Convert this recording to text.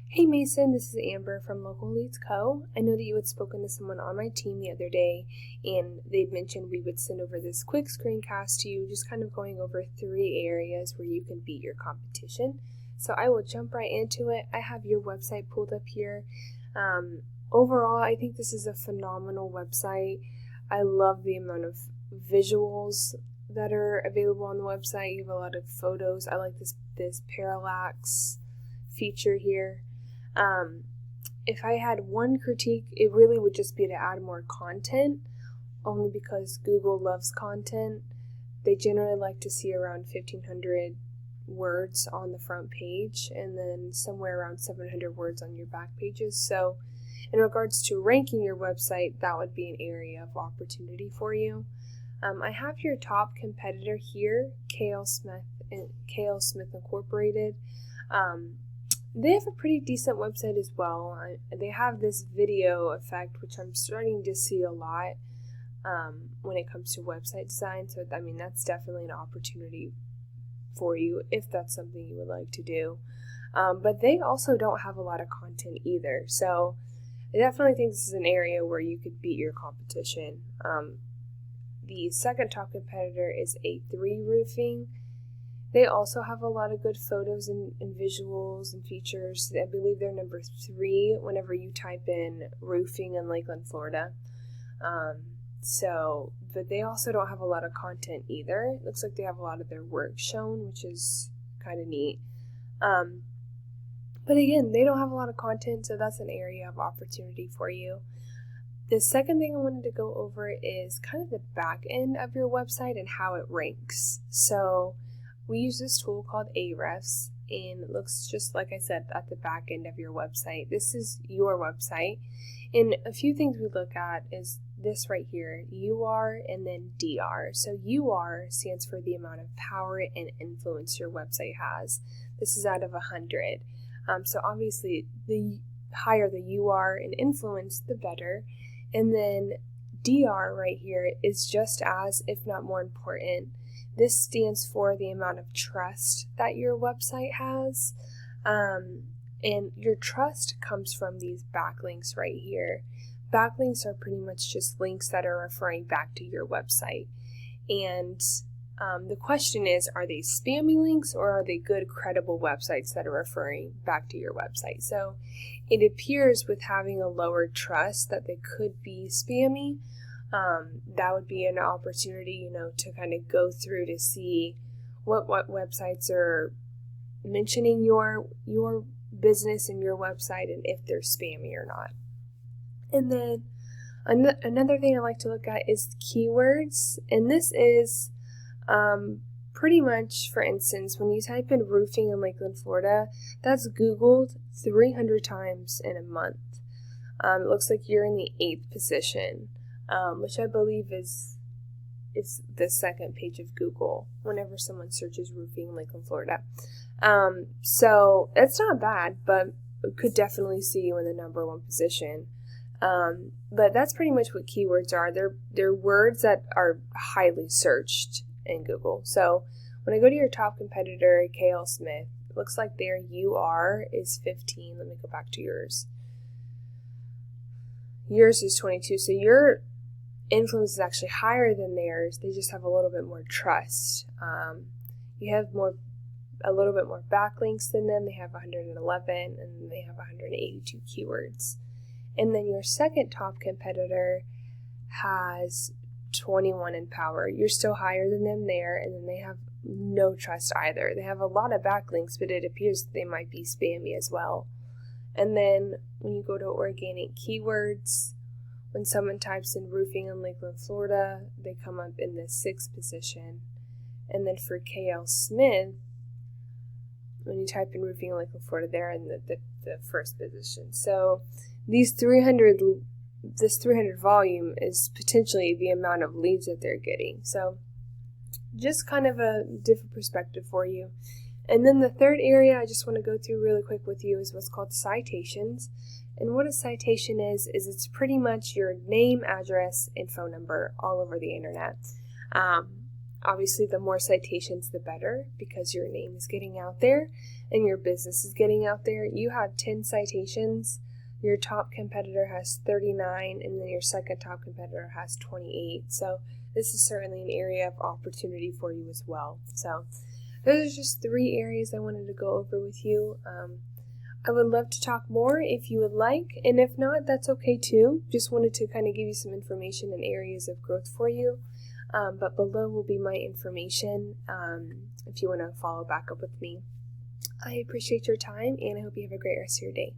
Hey Mason, this is Amber from Local Leads Co. I know that you had spoken to someone on my team the other day, and they'd mentioned we would send over this quick screencast to you, just kind of going over 3 areas where you can beat your competition. So I will jump right into it. I have your website pulled up here. Overall, I think this is a phenomenal website. I love the amount of visuals that are available on the website. You have a lot of photos. I like this parallax feature here. If I had one critique, it really would just be to add more content, only because Google loves content. They generally like to see around 1,500 words on the front page and then somewhere around 700 words on your back pages. So in regards to ranking your website, that would be an area of opportunity for you. I have your top competitor here, KL Smith Incorporated. They have a pretty decent website as well. They have this video effect, which I'm starting to see a lot when it comes to website design. So, I mean, that's definitely an opportunity for you if that's something you would like to do. But they also don't have a lot of content either. So I definitely think this is an area where you could beat your competition. The second top competitor is A3 Roofing. They also have a lot of good photos and visuals and features. I believe they're number 3 whenever you type in roofing in Lakeland, Florida. But they also don't have a lot of content either. It looks like they have a lot of their work shown, which is kind of neat. But again, they don't have a lot of content, so that's an area of opportunity for you. The second thing I wanted to go over is kind of the back end of your website and how it ranks. So we use this tool called Ahrefs, and it looks just like I said at the back end of your website. This is your website, and a few things we look at is this right here, UR and then DR. So UR stands for the amount of power and influence your website has. This is out of 100. So obviously the higher the UR and influence, the better. And then DR right here is just as, if not more important. This stands for the amount of trust that your website has. And your trust comes from these backlinks right here. Backlinks are pretty much just links that are referring back to your website. And the question is, are they spammy links or are they good, credible websites that are referring back to your website? So it appears with having a lower trust that they could be spammy. That would be an opportunity, to kind of go through to see what websites are mentioning your business and your website and if they're spammy or not. And then another thing I like to look at is keywords, and this is pretty much, for instance, when you type in roofing in Lakeland, Florida, that's Googled 300 times in a month. It looks like you're in the 8th position. Which I believe is the second page of Google whenever someone searches roofing in Lakeland, Florida. So it's not bad, but it could definitely see you in the number 1 position. But that's pretty much what keywords are. They're words that are highly searched in Google. So when I go to your top competitor, KL Smith, it looks like their UR is 15. Let me go back to yours. Yours is 22. So your influence is actually higher than theirs. They just have a little bit more trust. You have a little bit more backlinks than them. They have 111 and they have 182 keywords. And then your second top competitor has 21 in power. You're still higher than them there, and then they have no trust either. They have a lot of backlinks, but it appears that they might be spammy as well. And then when you go to organic keywords, when someone types in roofing in Lakeland, Florida, they come up in the 6th position. And then for KL Smith, when you type in roofing in Lakeland, Florida, they're in the 1st position. So this 300 volume is potentially the amount of leads that they're getting. So just kind of a different perspective for you. And then the third area I just want to go through really quick with you is what's called citations. And what a citation is it's pretty much your name, address, and phone number all over the internet. Obviously, the more citations, the better, because your name is getting out there. and your business is getting out there. You have 10 citations, your top competitor has 39, and then your second top competitor has 28. So this is certainly an area of opportunity for you as well. So those are just 3 areas I wanted to go over with you. I would love to talk more if you would like, and if not, that's okay too. Just wanted to kind of give you some information in areas of growth for you. But below will be my information if you want to follow back up with me. I appreciate your time, and I hope you have a great rest of your day.